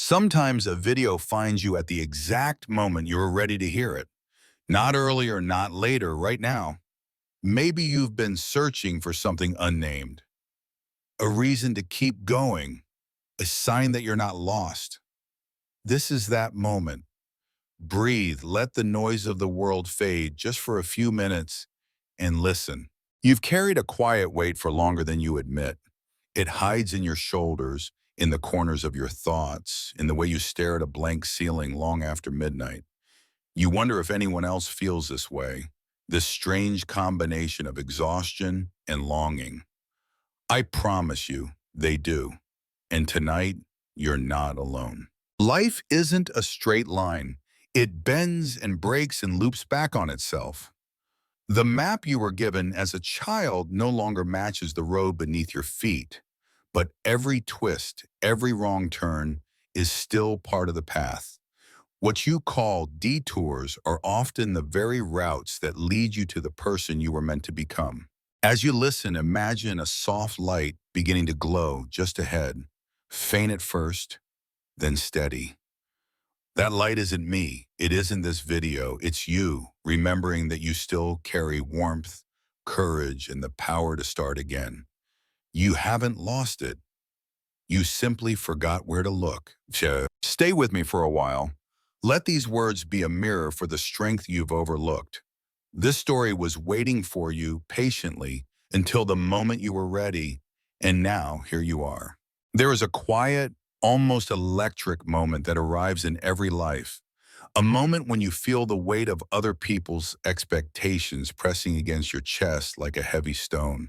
Sometimes a video finds you at the exact moment you were ready to hear it. Not earlier, not later, right now. Maybe you've been searching for something unnamed. A reason to keep going. A sign that you're not lost. This is that moment. Breathe, let the noise of the world fade just for a few minutes and listen. You've carried a quiet weight for longer than you admit. It hides in your shoulders, in the corners of your thoughts, in the way you stare at a blank ceiling long after midnight. You wonder if anyone else feels this way, this strange combination of exhaustion and longing. I promise you, they do. And tonight, you're not alone. Life isn't a straight line. It bends and breaks and loops back on itself. The map you were given as a child no longer matches the road beneath your feet, but every twist, every wrong turn is still part of the path. What you call detours are often the very routes that lead you to the person you were meant to become. As you listen, imagine a soft light beginning to glow just ahead, faint at first, then steady. That light isn't me. It isn't this video. It's you, remembering that you still carry warmth, courage, and the power to start again. You haven't lost it. You simply forgot where to look. Stay with me for a while. Let these words be a mirror for the strength you've overlooked. This story was waiting for you patiently until the moment you were ready, and now here you are. There is a quiet, almost electric moment that arrives in every life. A moment when you feel the weight of other people's expectations pressing against your chest like a heavy stone.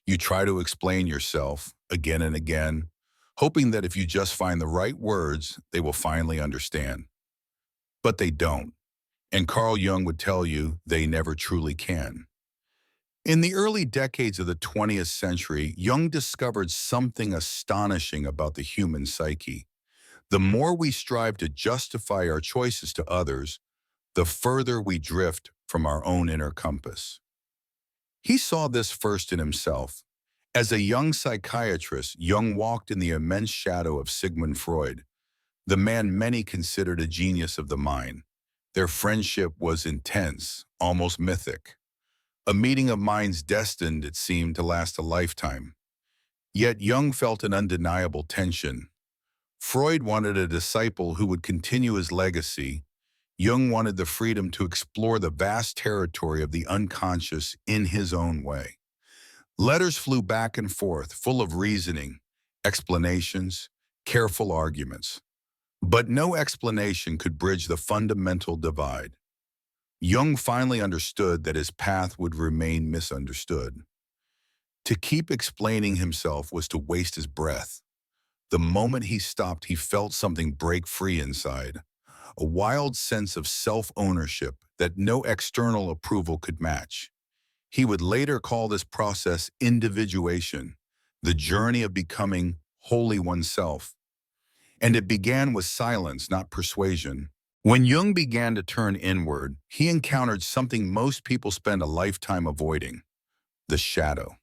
You try to explain yourself again and again, hoping that if you just find the right words, they will finally understand. But they don't. And Carl Jung would tell you they never truly can. In the early decades of the 20th century, Jung discovered something astonishing about the human psyche. The more we strive to justify our choices to others, the further we drift from our own inner compass. He saw this first in himself. As a young psychiatrist, Jung walked in the immense shadow of Sigmund Freud, the man many considered a genius of the mind. Their friendship was intense, almost mythic. A meeting of minds destined, it seemed, to last a lifetime. Yet Jung felt an undeniable tension. Freud wanted a disciple who would continue his legacy. Jung wanted the freedom to explore the vast territory of the unconscious in his own way. Letters flew back and forth, full of reasoning, explanations, careful arguments. But no explanation could bridge the fundamental divide. Jung finally understood that his path would remain misunderstood. To keep explaining himself was to waste his breath. The moment he stopped, he felt something break free inside, a wild sense of self-ownership that no external approval could match. He would later call this process individuation, the journey of becoming wholly oneself. And it began with silence, not persuasion. When Jung began to turn inward, he encountered something most people spend a lifetime avoiding: the shadow.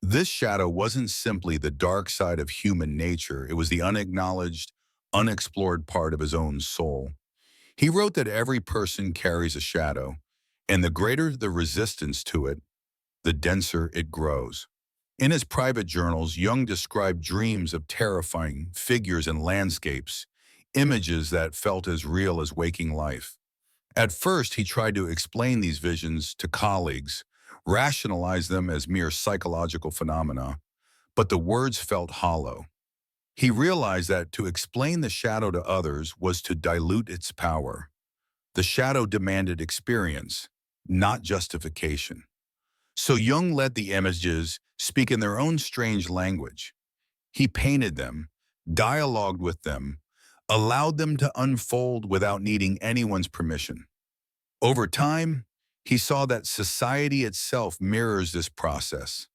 This shadow wasn't simply the dark side of human nature, it was the unacknowledged, unexplored part of his own soul. He wrote that every person carries a shadow, and the greater the resistance to it, the denser it grows. In his private journals, Jung described dreams of terrifying figures and landscapes, images that felt as real as waking life. At first, he tried to explain these visions to colleagues, rationalize them as mere psychological phenomena, but the words felt hollow. He realized that to explain the shadow to others was to dilute its power. The shadow demanded experience, not justification. So Jung let the images speak in their own strange language. He painted them, dialogued with them, allowed them to unfold without needing anyone's permission. Over time, he saw that society itself mirrors this process.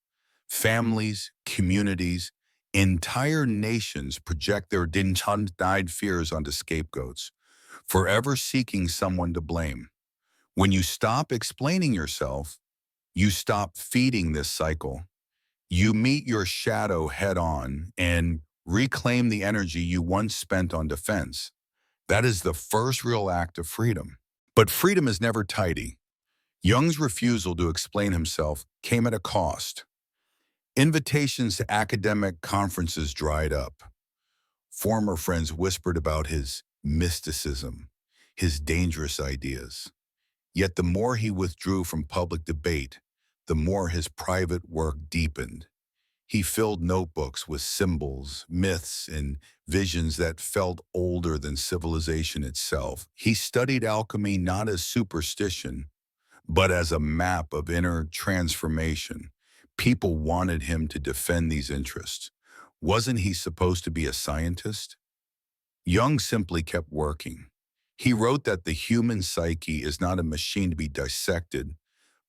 Families, communities, entire nations project their denied fears onto scapegoats, forever seeking someone to blame. When you stop explaining yourself, you stop feeding this cycle. You meet your shadow head on, and Reclaim the energy you once spent on defense. That is the first real act of freedom. But freedom is never tidy. Jung's refusal to explain himself came at a cost. Invitations to academic conferences dried up. Former friends whispered about his mysticism, his dangerous ideas. Yet the more he withdrew from public debate, the more his private work deepened. He filled notebooks with symbols, myths, and visions that felt older than civilization itself. He studied alchemy not as superstition, but as a map of inner transformation. People wanted him to defend these interests. Wasn't he supposed to be a scientist? Jung simply kept working. He wrote that the human psyche is not a machine to be dissected,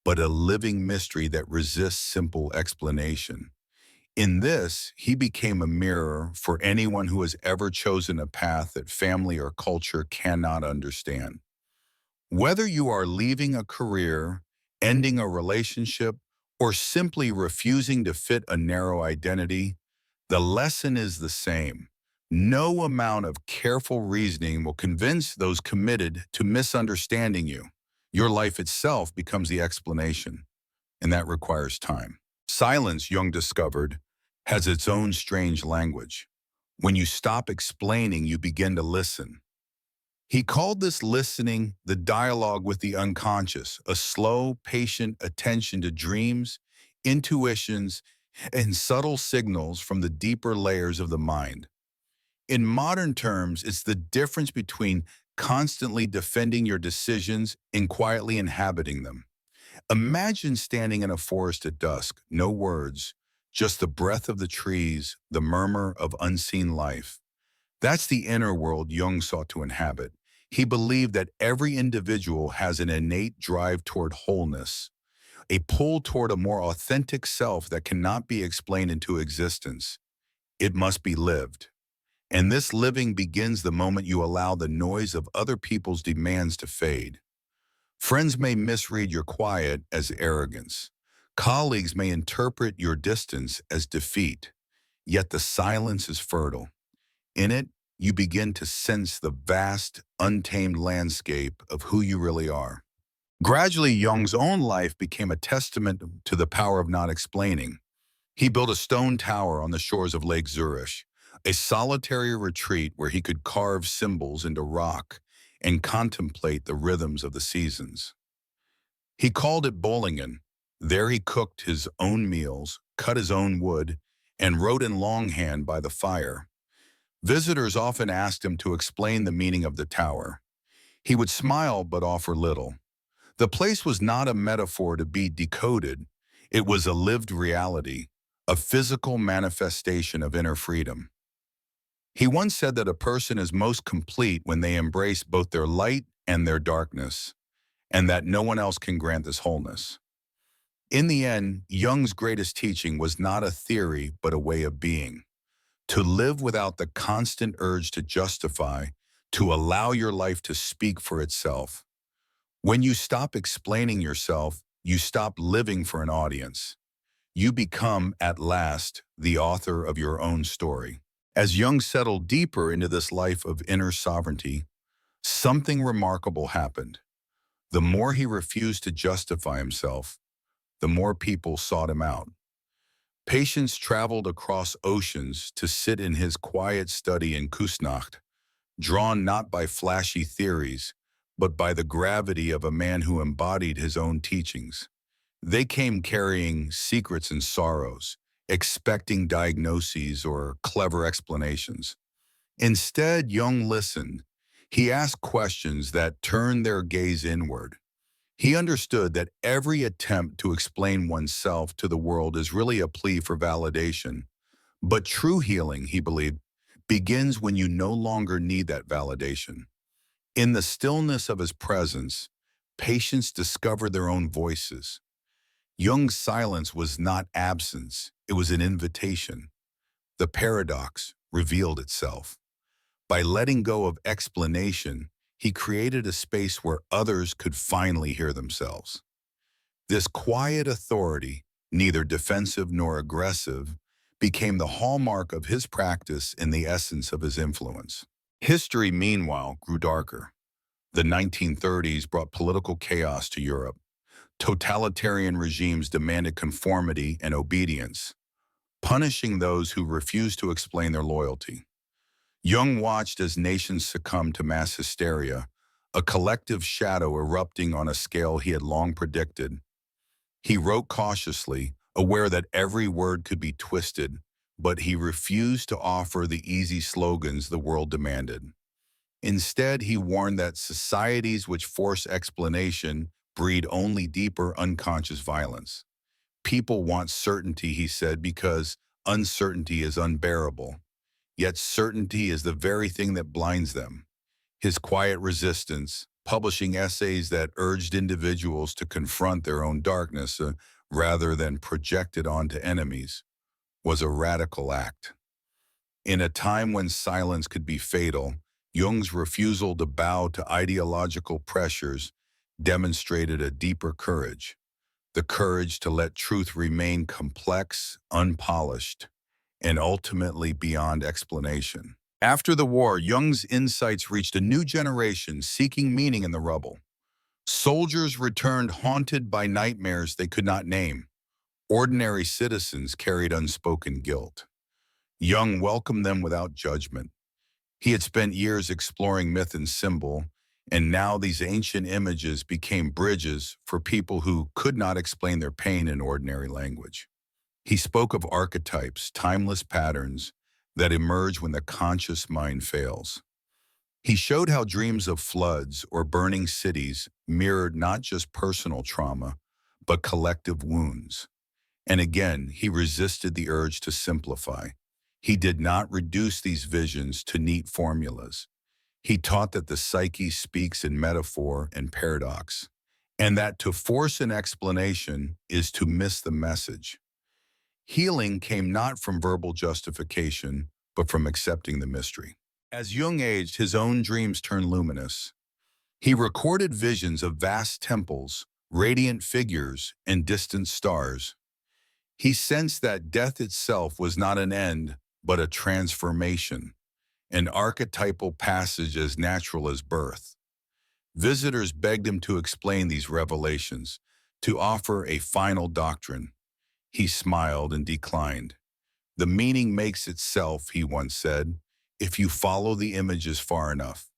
but a living mystery that resists simple explanation. In this, he became a mirror for anyone who has ever chosen a path that family or culture cannot understand. Whether you are leaving a career, ending a relationship, or simply refusing to fit a narrow identity, the lesson is the same. No amount of careful reasoning will convince those committed to misunderstanding you. Your life itself becomes the explanation, and that requires time. Silence, Jung discovered, has its own strange language. When you stop explaining, you begin to listen. He called this listening the dialogue with the unconscious, a slow, patient attention to dreams, intuitions, and subtle signals from the deeper layers of the mind. In modern terms, it's the difference between constantly defending your decisions and quietly inhabiting them. Imagine standing in a forest at dusk, no words, just the breath of the trees, the murmur of unseen life. That's the inner world Jung sought to inhabit. He believed that every individual has an innate drive toward wholeness, a pull toward a more authentic self that cannot be explained into existence. It must be lived. And this living begins the moment you allow the noise of other people's demands to fade. Friends may misread your quiet as arrogance. Colleagues may interpret your distance as defeat. Yet the silence is fertile. In it, you begin to sense the vast, untamed landscape of who you really are. Gradually, Jung's own life became a testament to the power of not explaining. He built a stone tower on the shores of Lake Zurich, a solitary retreat where he could carve symbols into rock and contemplate the rhythms of the seasons. He called it Bollingen. There he cooked his own meals, cut his own wood, and wrote in longhand by the fire. Visitors often asked him to explain the meaning of the tower. He would smile but offer little. The place was not a metaphor to be decoded. It was a lived reality, a physical manifestation of inner freedom. He once said that a person is most complete when they embrace both their light and their darkness, and that no one else can grant this wholeness. In the end, Jung's greatest teaching was not a theory but a way of being. To live without the constant urge to justify, to allow your life to speak for itself. When you stop explaining yourself, you stop living for an audience. You become, at last, the author of your own story. As Jung settled deeper into this life of inner sovereignty, something remarkable happened. The more he refused to justify himself, the more people sought him out. Patients traveled across oceans to sit in his quiet study in Küsnacht, drawn not by flashy theories, but by the gravity of a man who embodied his own teachings. They came carrying secrets and sorrows, expecting diagnoses or clever explanations. Instead, Jung listened. He asked questions that turned their gaze inward. He understood that every attempt to explain oneself to the world is really a plea for validation. But true healing, he believed, begins when you no longer need that validation. In the stillness of his presence, patients discover their own voices. Jung's silence was not absence, it was an invitation. The paradox revealed itself. By letting go of explanation, he created a space where others could finally hear themselves. This quiet authority, neither defensive nor aggressive, became the hallmark of his practice and the essence of his influence. History, meanwhile, grew darker. The 1930s brought political chaos to Europe. Totalitarian regimes demanded conformity and obedience, punishing those who refused to explain their loyalty. Jung watched as nations succumbed to mass hysteria, a collective shadow erupting on a scale he had long predicted. He wrote cautiously, aware that every word could be twisted, but he refused to offer the easy slogans the world demanded. Instead, he warned that societies which force explanation breed only deeper unconscious violence. People want certainty, he said, because uncertainty is unbearable. Yet certainty is the very thing that blinds them. His quiet resistance, publishing essays that urged individuals to confront their own darkness rather than project it onto enemies, was a radical act. In a time when silence could be fatal, Jung's refusal to bow to ideological pressures demonstrated a deeper courage, the courage to let truth remain complex, unpolished, and ultimately beyond explanation. After the war, Jung's insights reached a new generation seeking meaning in the rubble. Soldiers returned haunted by nightmares they could not name. Ordinary citizens carried unspoken guilt. Jung welcomed them without judgment. He had spent years exploring myth and symbol, and now these ancient images became bridges for people who could not explain their pain in ordinary language. He spoke of archetypes, timeless patterns that emerge when the conscious mind fails. He showed how dreams of floods or burning cities mirrored not just personal trauma, but collective wounds. And again, he resisted the urge to simplify. He did not reduce these visions to neat formulas. He taught that the psyche speaks in metaphor and paradox, and that to force an explanation is to miss the message. Healing came not from verbal justification, but from accepting the mystery. As Jung aged, his own dreams turned luminous. He recorded visions of vast temples, radiant figures, and distant stars. He sensed that death itself was not an end, but a transformation, an archetypal passage as natural as birth. Visitors begged him to explain these revelations, to offer a final doctrine. He smiled and declined. The meaning makes itself, he once said, if you follow the images far enough.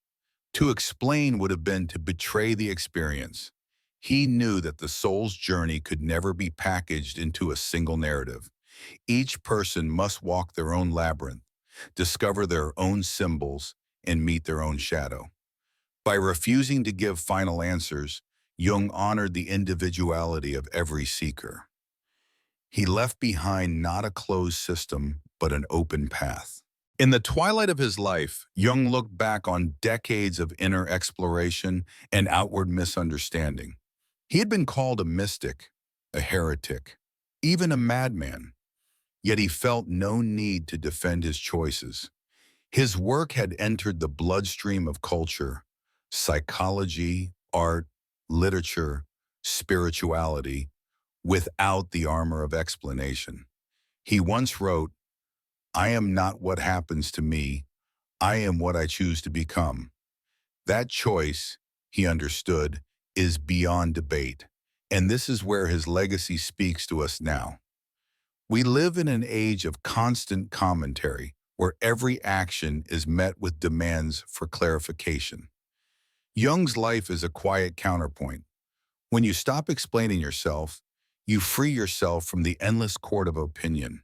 To explain would have been to betray the experience. He knew that the soul's journey could never be packaged into a single narrative. Each person must walk their own labyrinth, discover their own symbols, and meet their own shadow. By refusing to give final answers, Jung honored the individuality of every seeker. He left behind not a closed system, but an open path. In the twilight of his life, Jung looked back on decades of inner exploration and outward misunderstanding. He had been called a mystic, a heretic, even a madman, yet he felt no need to defend his choices. His work had entered the bloodstream of culture, psychology, art, literature, spirituality, without the armor of explanation. He once wrote, "I am not what happens to me, I am what I choose to become." That choice, he understood, is beyond debate, and this is where his legacy speaks to us now. We live in an age of constant commentary, where every action is met with demands for clarification. Jung's life is a quiet counterpoint. When you stop explaining yourself, you free yourself from the endless court of opinion.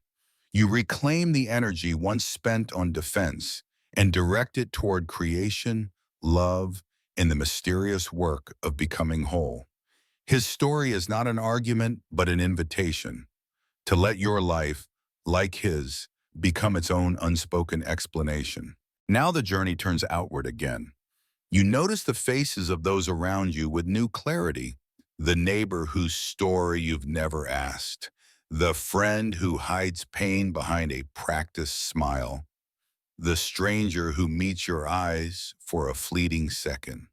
You reclaim the energy once spent on defense and direct it toward creation, love, and the mysterious work of becoming whole. His story is not an argument, but an invitation to let your life, like his, become its own unspoken explanation. Now the journey turns outward again. You notice the faces of those around you with new clarity. The neighbor whose story you've never asked. The friend who hides pain behind a practiced smile. The stranger who meets your eyes for a fleeting second.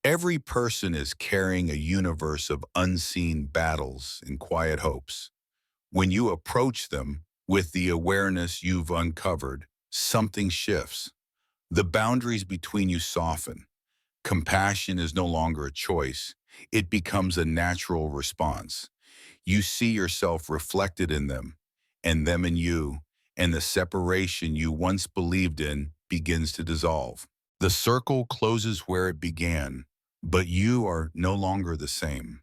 Every person is carrying a universe of unseen battles and quiet hopes. When you approach them With the awareness you've uncovered, something shifts. The boundaries between you soften. Compassion is no longer a choice. It becomes a natural response. You see yourself reflected in them, and them in you, and the separation you once believed in begins to dissolve. The circle closes where it began, but you are no longer the same.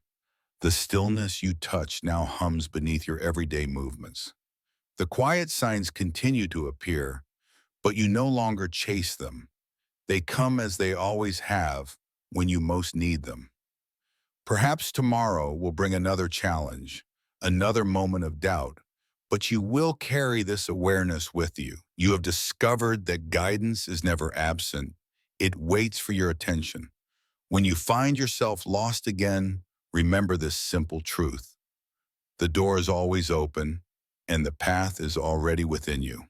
The stillness you touch now hums beneath your everyday movements. The quiet signs continue to appear, but you no longer chase them. They come as they always have when you most need them. Perhaps tomorrow will bring another challenge, another moment of doubt, but you will carry this awareness with you. You have discovered that guidance is never absent. It waits for your attention. When you find yourself lost again, remember this simple truth. The door is always open, and the path is already within you.